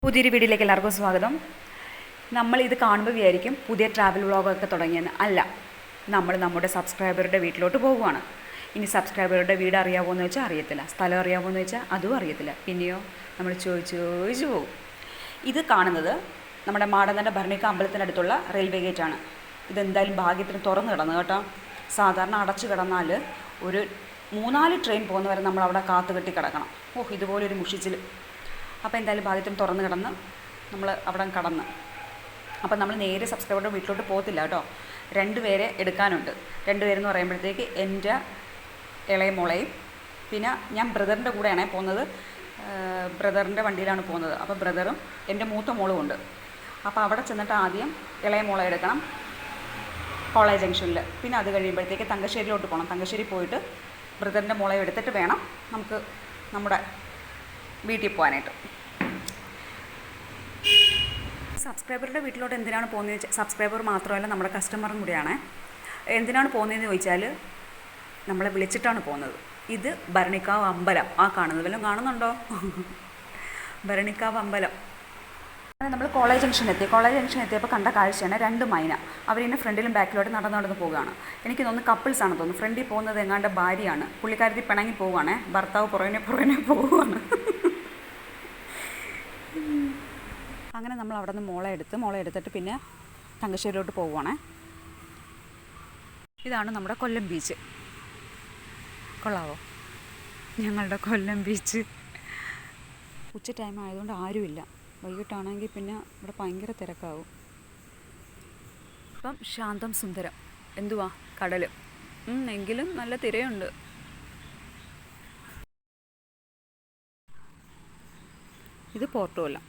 പുതിയൊരു വീഡിയോയിലേക്ക് എല്ലാവർക്കും സ്വാഗതം. നമ്മൾ ഇത് കാണുമ്പോൾ വിചാരിക്കും പുതിയ ട്രാവൽ വ്ളോഗൊക്കെ തുടങ്ങിയെന്ന്. അല്ല, നമ്മൾ നമ്മുടെ സബ്സ്ക്രൈബറുടെ വീട്ടിലോട്ട് പോകുവാണ്. ഇനി സബ്സ്ക്രൈബറുടെ വീട് അറിയാമോ എന്ന് വെച്ചാൽ അറിയത്തില്ല, സ്ഥലം അറിയാമോ എന്ന് വെച്ചാൽ അതും അറിയത്തില്ല. പിന്നെയോ നമ്മൾ ചോദിച്ചു പോകും. ഇത് കാണുന്നത് നമ്മുടെ മാടന്നൻ്റെ ഭരണിക്ക അമ്പലത്തിനടുത്തുള്ള റെയിൽവേ ഗേറ്റാണ്. ഇതെന്തായാലും ഭാഗ്യത്തിന് തുറന്ന് കിടന്നു കേട്ടോ. സാധാരണ അടച്ചു കിടന്നാൽ ഒരു 3-4 ട്രെയിൻ പോകുന്നവരെ നമ്മൾ അവിടെ കാത്തു കെട്ടി കിടക്കണം. ഇതുപോലൊരു മുഷിച്ചിൽ. അപ്പോൾ എന്തായാലും ഭാഗ്യത്തിന് തുറന്ന് കിടന്ന് നമ്മൾ അവിടെ കടന്ന്. അപ്പം നമ്മൾ നേരെ സബ്സ്ക്രൈബറുടെ വീട്ടിലോട്ട് പോകത്തില്ല കേട്ടോ. 2 പേരെ എടുക്കാനുണ്ട്. 2 പേരെന്ന് പറയുമ്പോഴത്തേക്ക് എൻ്റെ ഇളയ മോളെയും പിന്നെ ഞാൻ ബ്രദറിൻ്റെ കൂടെയാണേ പോകുന്നത്. ബ്രദറിൻ്റെ വണ്ടിയിലാണ് പോകുന്നത്. അപ്പോൾ ബ്രദറും എൻ്റെ മൂത്ത മോളും ഉണ്ട്. അപ്പോൾ അവിടെ ചെന്നിട്ട് ആദ്യം ഇളയ മോളെ എടുക്കണം കോളേജ് ജംഗ്ഷനിൽ. പിന്നെ അത് കഴിയുമ്പോഴത്തേക്ക് തങ്കശ്ശേരിയിലോട്ട് പോകണം. തങ്കശ്ശേരി പോയിട്ട് ബ്രദറിൻ്റെ മോളെ എടുത്തിട്ട് വേണം നമുക്ക് നമ്മുടെ വീട്ടിൽ പോകാനായിട്ട്. സബ്സ്ക്രൈബറുടെ വീട്ടിലോട്ട് എന്തിനാണ് പോകുന്നതെന്ന് വെച്ചാൽ, സബ്സ്ക്രൈബർ മാത്രമല്ല നമ്മുടെ കസ്റ്റമറും കൂടിയാണ്. എന്തിനാണ് പോകുന്നതെന്ന് ചോദിച്ചാൽ നമ്മളെ വിളിച്ചിട്ടാണ് പോകുന്നത്. ഇത് ഭരണിക്കാവ് അമ്പലം. കാണുന്നത് വല്ലതും കാണുന്നുണ്ടോ? ഭരണിക്കാവ് അമ്പലം. നമ്മൾ കോളേജ് ജംഗ്ഷൻ എത്തിയപ്പോൾ കണ്ട കാഴ്ചയാണ് 2 മൈന. അവരിങ്ങനെ ഫ്രണ്ടിലും ബാക്കിലോട്ട് നടന്ന് പോവുകയാണ്. എനിക്ക് തോന്നുന്നു കപ്പിൾസാണെന്ന് തോന്നുന്നു. ഫ്രണ്ടിൽ പോകുന്നത് എങ്ങാണ്ട് ഭാര്യയാണ്. പുള്ളിക്കാരത്തി പിണങ്ങി പോവുകയാണേ. ഭർത്താവ് പുറകെ പോവുകയാണ്. അങ്ങനെ നമ്മൾ അവിടെ നിന്ന് മോളെ എടുത്തിട്ട് പിന്നെ തങ്കശ്ശേരിയിലോട്ട് പോവുകയാണേ. ഇതാണ് നമ്മുടെ കൊല്ലം ബീച്ച്. കൊള്ളാവോ? ഞങ്ങളുടെ കൊല്ലം ബീച്ച്. ഉച്ച ടൈം ആയതുകൊണ്ട് ആരുമില്ല. വൈകിട്ടാണെങ്കിൽ പിന്നെ ഇവിടെ ഭയങ്കര തിരക്കാവും. ഇപ്പം ശാന്തം സുന്ദരം. എന്തുവാ കടൽ, എങ്കിലും നല്ല തിരയുണ്ട്. ഇത് പോർട്ടുകൊല്ലം.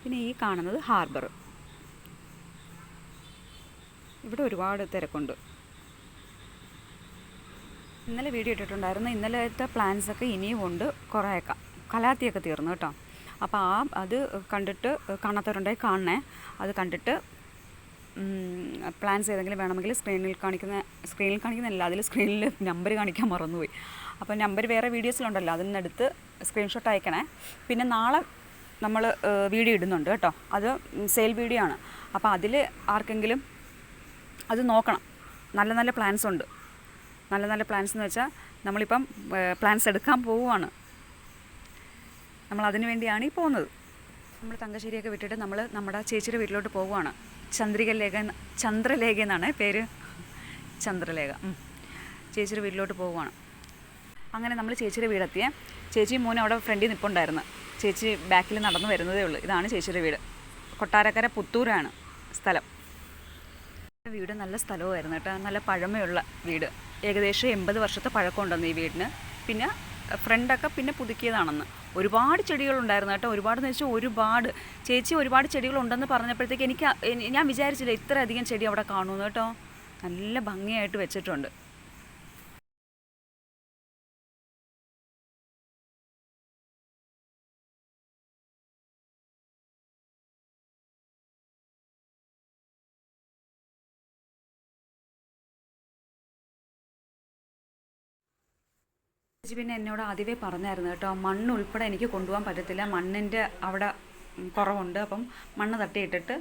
പിന്നെ ഈ കാണുന്നത് ഹാർബർ. ഇവിടെ ഒരുപാട് തിരക്കുണ്ട്. ഇന്നലെ വീഡിയോ ഇട്ടിട്ടുണ്ടായിരുന്നു. ഇന്നലത്തെ പ്ലാൻസൊക്കെ ഇനിയും ഉണ്ട്. കുറേയൊക്കെ കലാത്തിയൊക്കെ തീർന്നു കേട്ടോ. അപ്പോൾ അത് കണ്ടിട്ട് കാണാത്തവരുണ്ടായി കാണണേ. അത് കണ്ടിട്ട് പ്ലാൻസ് ഏതെങ്കിലും വേണമെങ്കിൽ സ്ക്രീനിൽ കാണിക്കുന്നില്ല, അതിൽ സ്ക്രീനിൽ നമ്പർ കാണിക്കാൻ മറന്നുപോയി. അപ്പോൾ നമ്പർ വേറെ വീഡിയോസിലുണ്ടല്ലോ, അതിൽ നിന്നെടുത്ത് സ്ക്രീൻഷോട്ട് അയക്കണേ. പിന്നെ നാളെ നമ്മൾ വീഡിയോ ഇടുന്നുണ്ട് കേട്ടോ. അത് സെയിൽ വീഡിയോ ആണ്. അപ്പോൾ അതിൽ ആർക്കെങ്കിലും അത് നോക്കണം. നല്ല നല്ല പ്ലാൻസ് ഉണ്ട്. നല്ല പ്ലാൻസ് എന്ന് വെച്ചാൽ നമ്മളിപ്പം പ്ലാൻസ് എടുക്കാൻ പോവുകയാണ്. നമ്മൾ അതിന് വേണ്ടിയാണ് ഈ പോകുന്നത്. നമ്മൾ തങ്കശ്ശേരിയൊക്കെ വിട്ടിട്ട് നമ്മൾ നമ്മുടെ ചേച്ചിയുടെ വീട്ടിലോട്ട് പോവുകയാണ്. ചന്ദ്രലേഖ എന്നാണ് പേര്. ചന്ദ്രലേഖ. ചേച്ചിയുടെ വീട്ടിലോട്ട് പോവുകയാണ്. അങ്ങനെ നമ്മൾ ചേച്ചിയുടെ വീടെത്തിയേ. ചേച്ചിയും മോനും അവിടെ ഫ്രണ്ടിൽ നിൽപ്പുണ്ടായിരുന്നു. ചേച്ചി ബാക്കിൽ നടന്നു വരുന്നതേ ഉള്ളൂ. ഇതാണ് ചേച്ചിയുടെ വീട്. കൊട്ടാരക്കര പുത്തൂരാണ് സ്ഥലം. വീട് നല്ല സ്ഥലവുമായിരുന്നു കേട്ടോ. നല്ല പഴമയുള്ള വീട്. ഏകദേശം 80 വർഷത്തെ പഴക്കമുണ്ടെന്ന് ഈ വീടിന്. പിന്നെ ഫ്രണ്ടൊക്കെ പിന്നെ പുതുക്കിയതാണെന്ന്. ഒരുപാട് ചെടികളുണ്ടായിരുന്നു കേട്ടോ. ഒരുപാടെന്ന് വെച്ചാൽ ഒരുപാട്. ചേച്ചി ഒരുപാട് ചെടികളുണ്ടെന്ന് പറഞ്ഞപ്പോഴത്തേക്ക് ഞാൻ വിചാരിച്ചില്ല ഇത്രയധികം ചെടി അവിടെ കാണുമെന്ന് കേട്ടോ. നല്ല ഭംഗിയായിട്ട് വെച്ചിട്ടുണ്ട്. ചേച്ചി പിന്നെ എന്നോട് ആദ്യമേ പറഞ്ഞായിരുന്നു കേട്ടോ, മണ്ണ് ഉൾപ്പെടെ എനിക്ക് കൊണ്ടുപോകാൻ പറ്റത്തില്ല, മണ്ണിൻ്റെ അവിടെ കുറവുണ്ട്, അപ്പം മണ്ണ് തട്ടിയിട്ടിട്ട്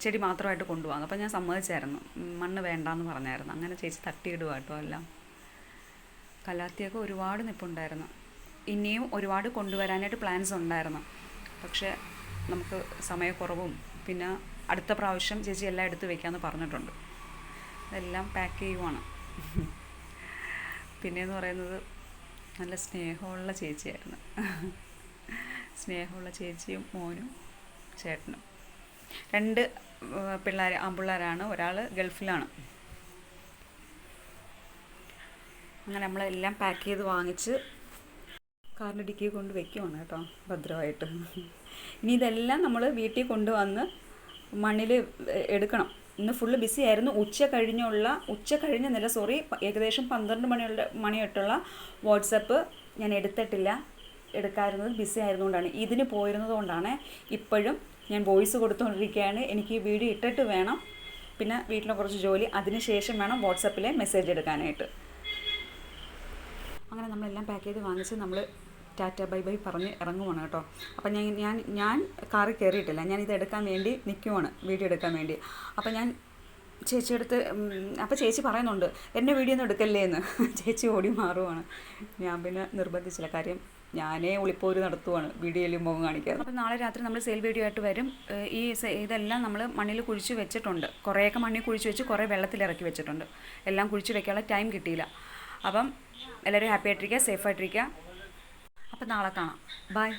ചെടി മാത്രമായിട്ട് കൊണ്ടുപോകാം. അപ്പം ഞാൻ സമ്മതിച്ചായിരുന്നു, മണ്ണ് വേണ്ടാന്ന് പറഞ്ഞായിരുന്നു. അങ്ങനെ ചേച്ചി തട്ടിയിടുക കേട്ടോ എല്ലാം. കലാത്തിയൊക്കെ ഒരുപാട് നിൽപ്പുണ്ടായിരുന്നു. ഇനിയും ഒരുപാട് കൊണ്ടുവരാനായിട്ട് പ്ലാൻസ് ഉണ്ടായിരുന്നു. പക്ഷേ നമുക്ക് സമയക്കുറവും പിന്നെ അടുത്ത പ്രാവശ്യം ചേച്ചി എല്ലാം എടുത്ത് വയ്ക്കാമെന്ന് പറഞ്ഞിട്ടുണ്ട്. ഇതെല്ലാം പാക്ക് ചെയ്യുവാണ്. പിന്നെയെന്ന് പറയുന്നത് നല്ല സ്നേഹമുള്ള ചേച്ചിയായിരുന്നു. സ്നേഹമുള്ള ചേച്ചിയും മോനും ചേട്ടനും. 2 പിള്ളേർ, ആൺപിള്ളേരാണ്. ഒരാൾ ഗൾഫിലാണ്. അങ്ങനെ നമ്മളെല്ലാം പാക്ക് ചെയ്ത് വാങ്ങിച്ച് കാറിൻ്റെ ഡിക്കി കൊണ്ട് വെക്കുവാണ് കേട്ടോ, ഭദ്രമായിട്ട്. ഇനി ഇതെല്ലാം നമ്മൾ വീട്ടിൽ കൊണ്ടുവന്ന് മണ്ണിൽ എടുക്കണം. ഇന്ന് ഫുള്ള് ബിസി ആയിരുന്നു. ഉച്ച കഴിഞ്ഞ ഏകദേശം 12 മണിയായിട്ടുള്ള വാട്സപ്പ് ഞാൻ എടുക്കാതിരുന്നത് ബിസി ആയിരുന്നുകൊണ്ടാണ്. ഇതിന് പോയിരുന്നത് കൊണ്ടാണ് ഇപ്പോഴും ഞാൻ വോയിസ് കൊടുത്തുകൊണ്ടിരിക്കുകയാണ്. എനിക്ക് വീഡിയോ ഇട്ടിട്ട് വേണം പിന്നെ വീട്ടിലെ കുറച്ച് ജോലി, അതിന് ശേഷം വേണം വാട്സപ്പിലെ മെസ്സേജ് എടുക്കാനായിട്ട്. അങ്ങനെ നമ്മളെല്ലാം പാക്ക് ചെയ്ത് വാങ്ങിച്ച് നമ്മൾ ടാറ്റ ബൈ ബൈ പറഞ്ഞ് ഇറങ്ങുവാണ് കേട്ടോ. അപ്പം ഞാൻ കാറിൽ കയറിയിട്ടില്ല, ഞാൻ ഇത് എടുക്കാൻ വേണ്ടി നിൽക്കുവാണ്, വീഡിയോ എടുക്കാൻ വേണ്ടി. അപ്പം ഞാൻ ചേച്ചിയെടുത്ത് അപ്പോൾ ചേച്ചി പറയുന്നുണ്ട് എൻ്റെ വീഡിയോ ഒന്നും എടുക്കല്ലേ എന്ന്. ചേച്ചി ഓടി മാറുവാണ്. ഞാൻ പിന്നെ നിർബന്ധിച്ചില്ല, കാര്യം ഞാനേ ഒളിപ്പോര് നടത്തുവാണ്, വീഡിയോയിൽ മുഖം കാണിക്കാതെ. അപ്പോൾ നാളെ രാത്രി നമ്മൾ സെയിൽ വീഡിയോ ആയിട്ട് വരും. ഇതെല്ലാം നമ്മൾ മണ്ണിൽ കുഴിച്ച് വെച്ചിട്ടുണ്ട്. കുറേയൊക്കെ മണ്ണിൽ കുഴിച്ച് വെച്ച്, കുറേ വെള്ളത്തിലിറക്കി വെച്ചിട്ടുണ്ട്. എല്ലാം കുഴിച്ച് വെക്കാനുള്ള ടൈം കിട്ടിയില്ല. അപ്പം എല്ലാവരും ഹാപ്പി ആയിട്ടിരിക്കുക, സേഫ് ആയിട്ടിരിക്കുക. അപ്പം നാളെ കാണാം. ബൈ.